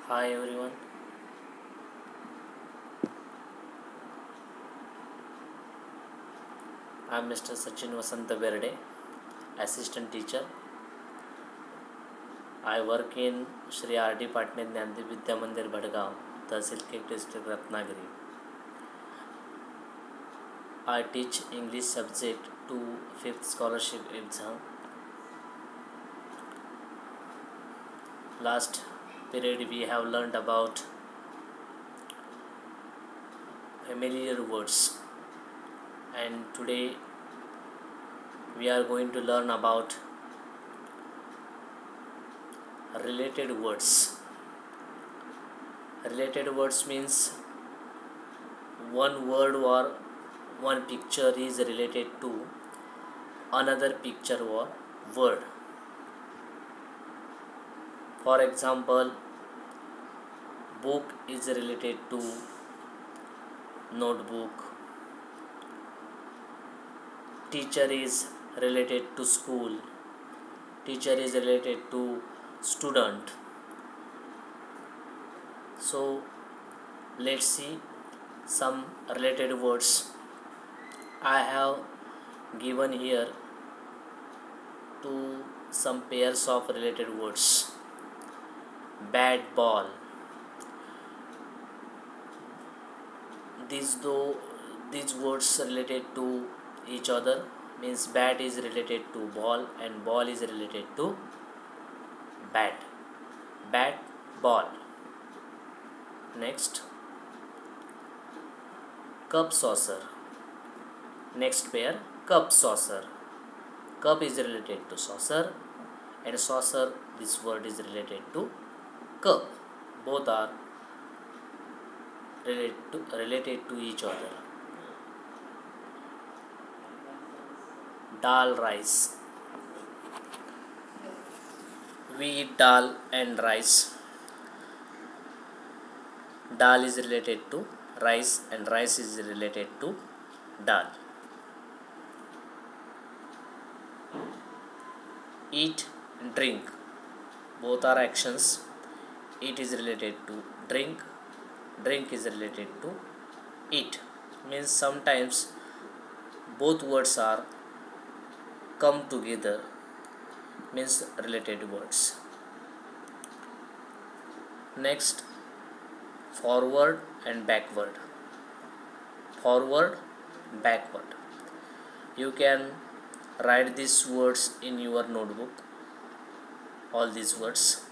Hi everyone, I am Mr. Sachin Vasanta Berde, Assistant Teacher. I work in Shri R.D. Patne Jnandeep Vidya Mandir Bhadgaon, Tehsil Cake District, Ratnagiri. I teach English subject to 5th scholarship exam. Last period we have learned about familiar words, and today we are going to learn about related words. Related words means one word or one picture is related to another picture or word. For example, book is related to notebook, teacher is related to school, teacher is related to student. So let's see some related words. I have given here to some pairs of related words. Bat ball. These words related to each other, means bat is related to ball and ball is related to bat. Bat ball. Next, cup saucer. Next pair, cup saucer. Cup is related to saucer and saucer, this word is related to cup. Both are related to each other. Dal rice. We eat dal and rice. Dal is related to rice and rice is related to dal. Eat and drink. Both are actions. Eat is related to drink. Drink is related to eat. Means sometimes both words are come together, means related words. Next, forward and backward. Forward, backward. You can write these words in your notebook. All these words.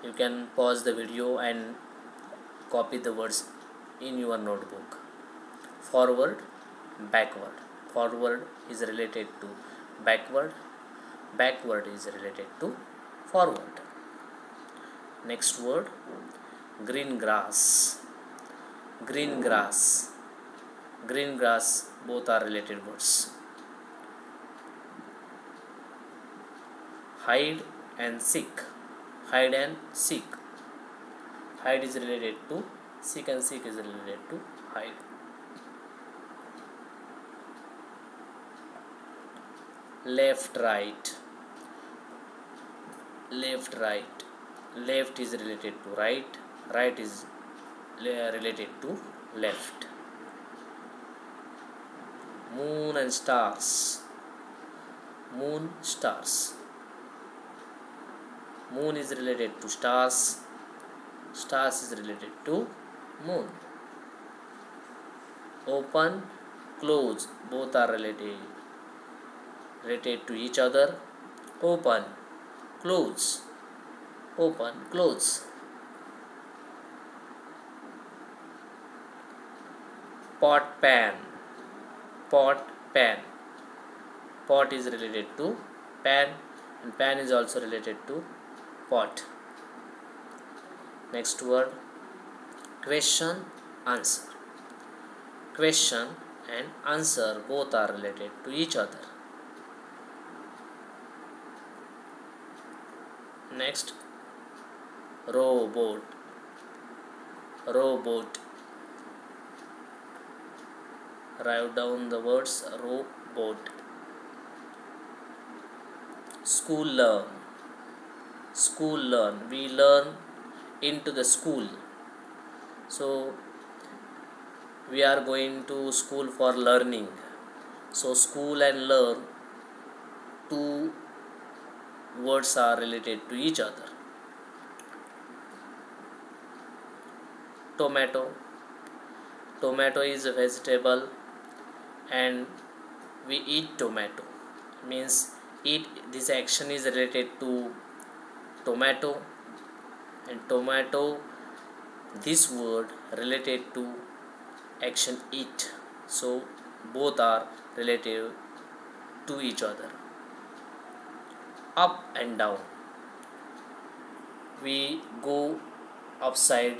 You can pause the video and copy the words in your notebook. Forward, backward. Forward is related to backward. Backward is related to forward. Next word, green grass. Green grass. Green grass, both are related words. Hide and seek. Hide and seek. Hide is related to seek and seek is related to hide. Left, right. Left, right. Left is related to right. Right is related to left. Moon and stars. Moon, stars. Moon is related to stars. Stars is related to moon. Open, close, both are related to each other. Open, close. Open, close. Pot, pan. Pot, pan. Pot is related to pan and pan is also related to pot. Next word, question, answer. Question and answer both are related to each other. Next, rowboat. Rowboat. Write down the words rowboat. School learn. school learn, we learn into the school. So we are going to school for learning. So school and learn, two words are related to each other. Tomato. Tomato is a vegetable and we eat tomato, means eat, this action is related to tomato, and tomato, this word related to action eat. So both are relative to each other. Up and down, we go upside,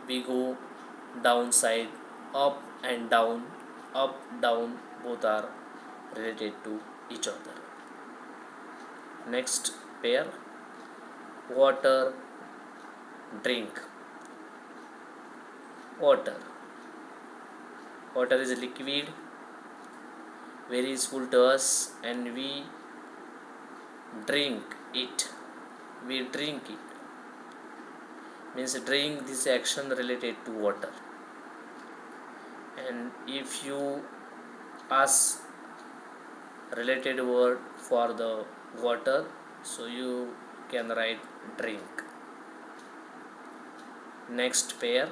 we go downside. Up and down, up down, both are related to each other. Next pair, water, drink. Water, water is a liquid, very useful to us, and we drink it, we drink it, means drink, this action related to water. And if you ask related word for the water, so you can write drink. Next pair,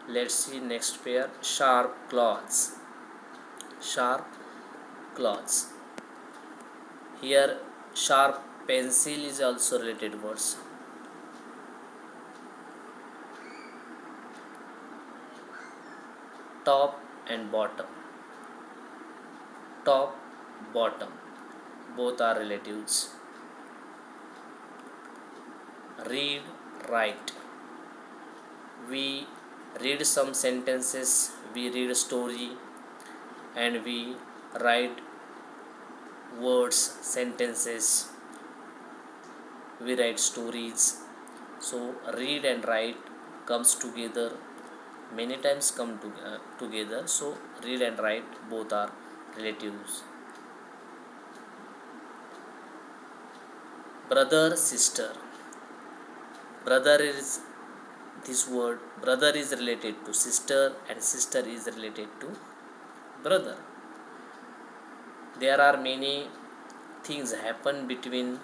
let's see next pair, sharp claws. Sharp claws, here sharp pencil is also related words. Top and bottom, top, bottom, both are relatives. Read, write, we read some sentences, we read a story, and we write words, sentences, we write stories. So read and write comes together, many times come together. So read and write both are relatives. Brother, sister. Brother is, this word brother is related to sister and sister is related to brother. There are many things happen between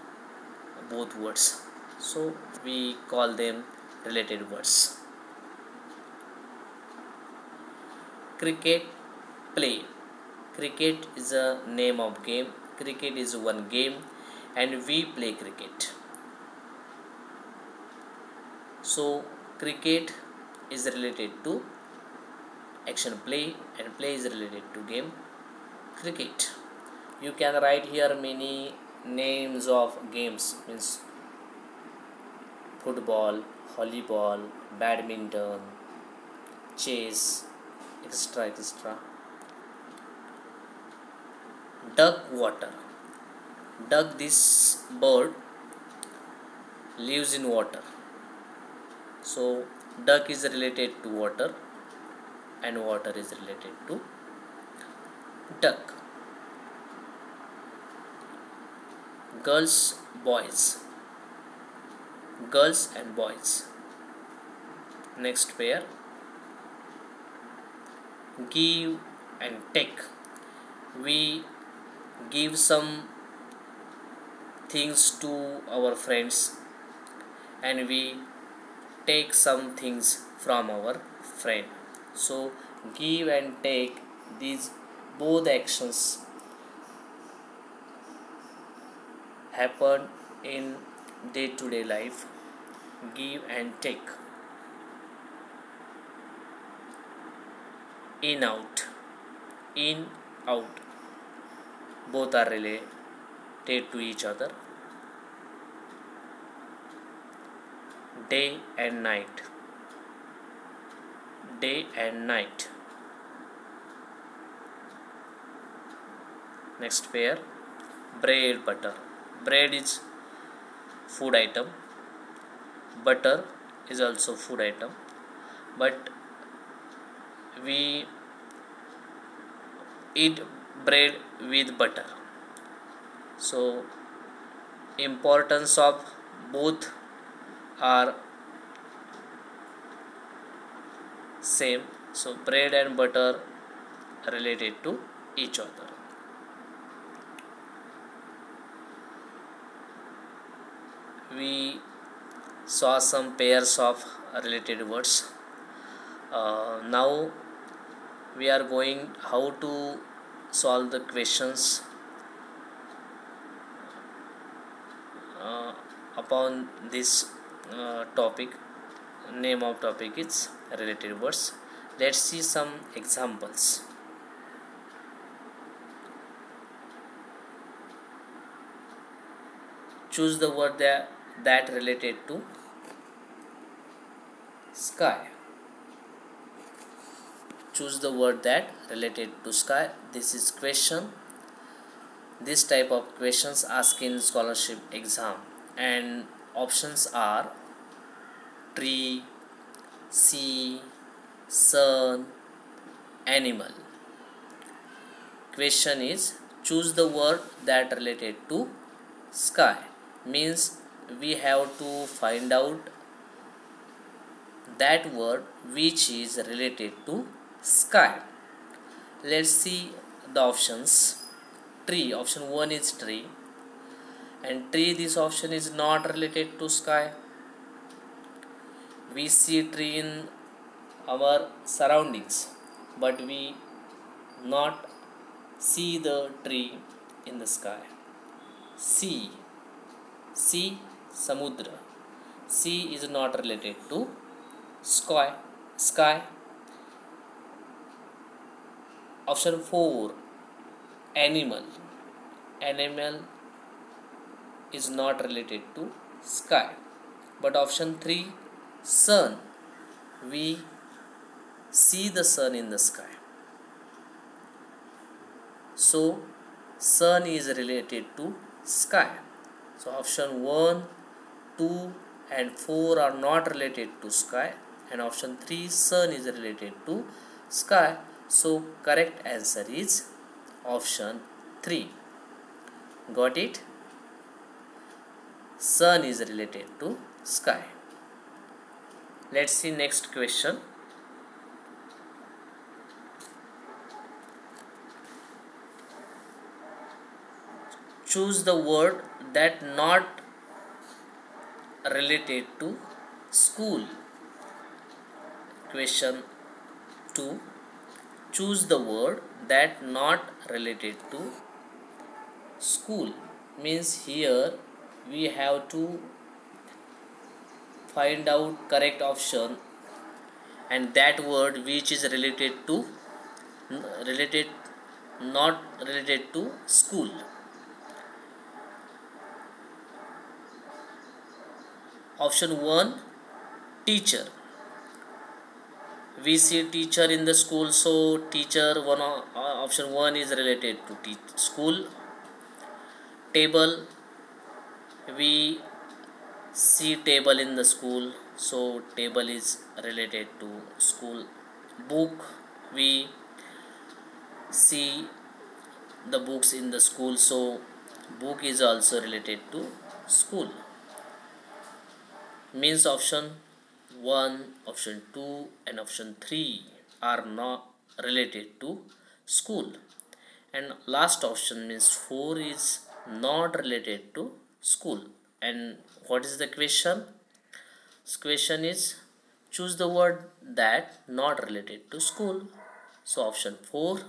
both words, so we call them related words. Cricket, play. Cricket is a name of game. Cricket is one game and we play cricket. So cricket is related to action play and play is related to game cricket. You can write here many names of games, means football, volleyball, badminton, chess, etc., etc. Duck, water. Duck, this bird lives in water. So duck is related to water and water is related to duck. Girls, boys. Girls and boys. Next pair, give and take. We give some things to our friends and we take some things from our friend. So give and take, these both actions happen in day-to-day life. Give and take. In, out. In, out, both are related to each other. Day and night. Day and night. Next pair, bread, butter. Bread is food item, butter is also food item, but we eat bread with butter. So importance of both are same. So bread and butter related to each other. We saw some pairs of related words. Now we are going how to solve the questions upon this topic. Name of topic is related words. Let's see some examples. Choose the word that related to sky. Choose the word that related to sky. This is question. This type of questions asked in scholarship exam, and options are tree, sea, sun, animal. Question is choose the word that related to sky. Means we have to find out that word which is related to sky. Let's see the options. Tree, option 1 is tree, and tree, this option is not related to sky. We see tree in our surroundings, but we not see the tree in the sky. Sea, samudra. Sea is not related to sky. Option 4, animal is not related to sky. But option 3, sun, we see the sun in the sky. So sun is related to sky. So option 1, 2 and 4 are not related to sky, and option 3, sun, is related to sky. So correct answer is option 3. Got it? Sun is related to sky. Let's see next question. Choose the word that not related to school. Question 2. Choose the word that not related to school. Means here we have to find out correct option, and that word which is related not related to school. Option 1, teacher. We see teacher in the school, so teacher, option 1 is related to school. Table, we see table in the school, so table is related to school. Book, we see the books in the school, so book is also related to school. Means option 1, option 2 and option 3 are not related to school, and last option means 4 is not related to school. And what is the question? This question is choose the word that not related to school. So option 4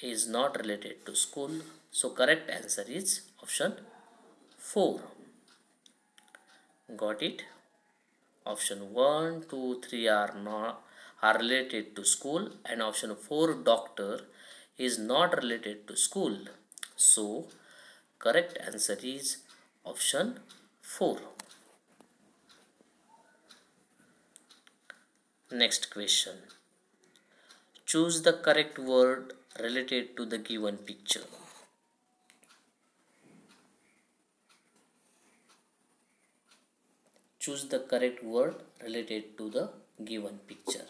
is not related to school, so correct answer is option 4. Got it? Option 1, 2, 3 are related to school, and option 4, doctor, is not related to school. So correct answer is option 4. Next question. Choose the correct word related to the given picture. Choose the correct word related to the given picture.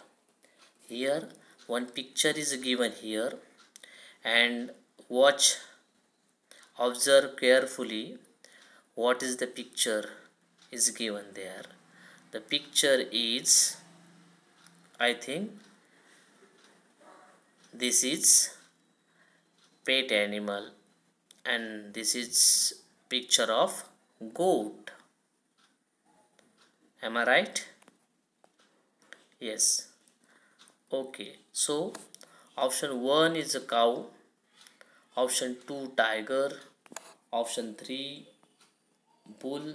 Here one picture is given here, and observe carefully what is the picture is given there? The picture is, I think this is pet animal, and this is picture of goat. Am I right? Yes. Okay, so option 1 is a cow, option 2 tiger, option 3 bull,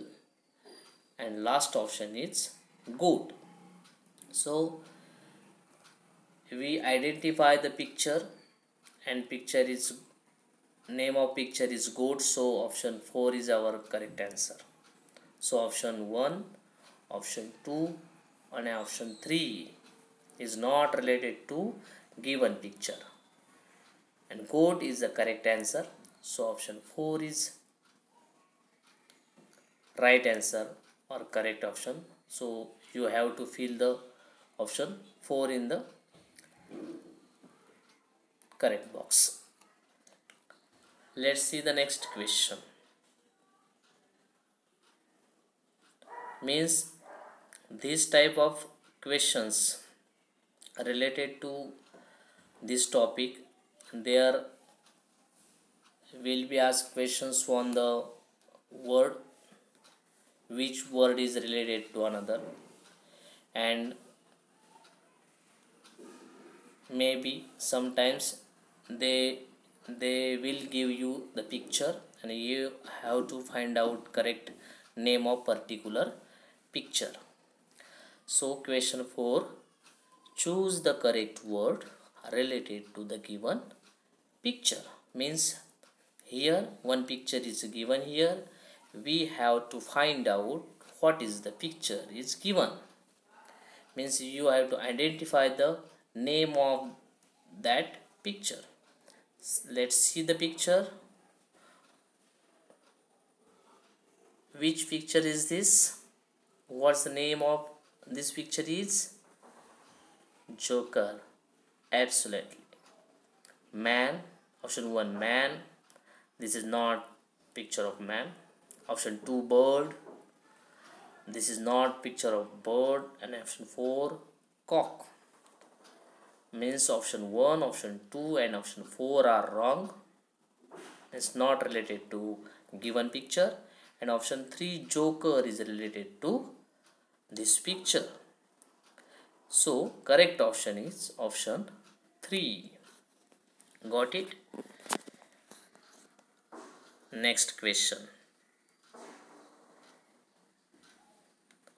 and last option is goat. So we identify the picture, and picture is, name of picture is goat, so option 4 is our correct answer. So option 1, option 2 and option 3 is not related to given picture, and goat is the correct answer. So option 4 is right answer or correct option. So you have to fill the option 4 in the correct box. Let's see the next question. Means this type of questions related to this topic, there will be asked questions on the word, which word is related to another, and maybe sometimes they will give you the picture and you have to find out correct name of particular picture. So question 4, choose the correct word related to the given picture. Means here one picture is given, here we have to find out what is the picture is given. Means you have to identify the name of that picture. Let's see the picture. Which picture is this? What's the name of this picture is? Joker. Absolutely. Man. Option 1 man. This is not picture of man. Option 2 bird. This is not picture of bird. And option 4 cock. Means option 1, option 2 and option 4 are wrong. It's not related to given picture. And option 3 joker is related to this picture. So correct option is option 3. Got it? Next question.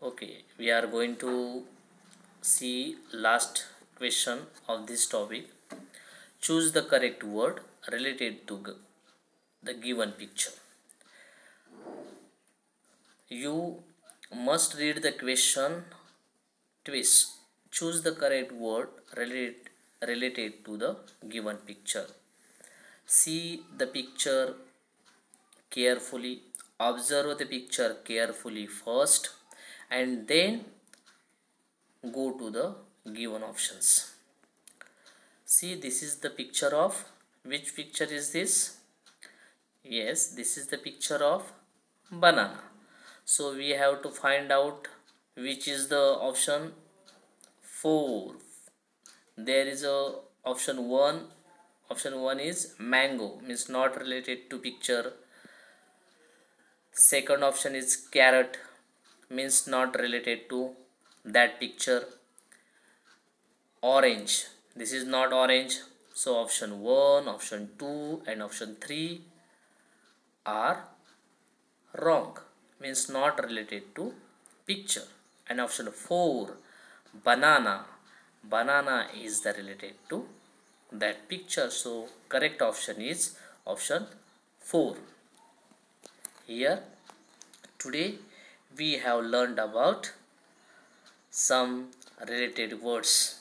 Okay, we are going to see last question of this topic. Choose the correct word related to the given picture. You must read the question twice. Choose the correct word related to the given picture. See the picture carefully, observe the picture carefully first, and then go to the given options. See, this is the picture of, which picture is this? Yes, this is the picture of banana. So we have to find out which is the option 4. There is a option 1. Option 1 is mango, means not related to picture. Second option is carrot, means not related to that picture. Orange, this is not orange. So option 1, option 2 and option 3 are wrong, means not related to picture. And option 4 banana, banana is the related to that picture. So correct option is option 4. Here today we have learned about some related words.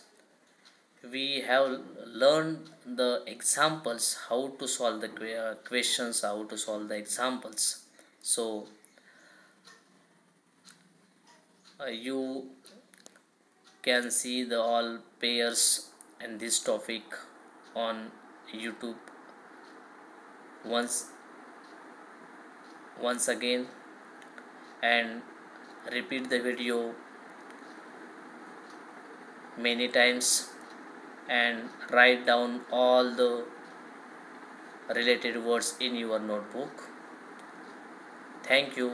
We have learned the examples, how to solve the questions, how to solve the examples. So you can see the all pairs and this topic on YouTube once again. and repeat the video many times and write down all the related words in your notebook. Thank you.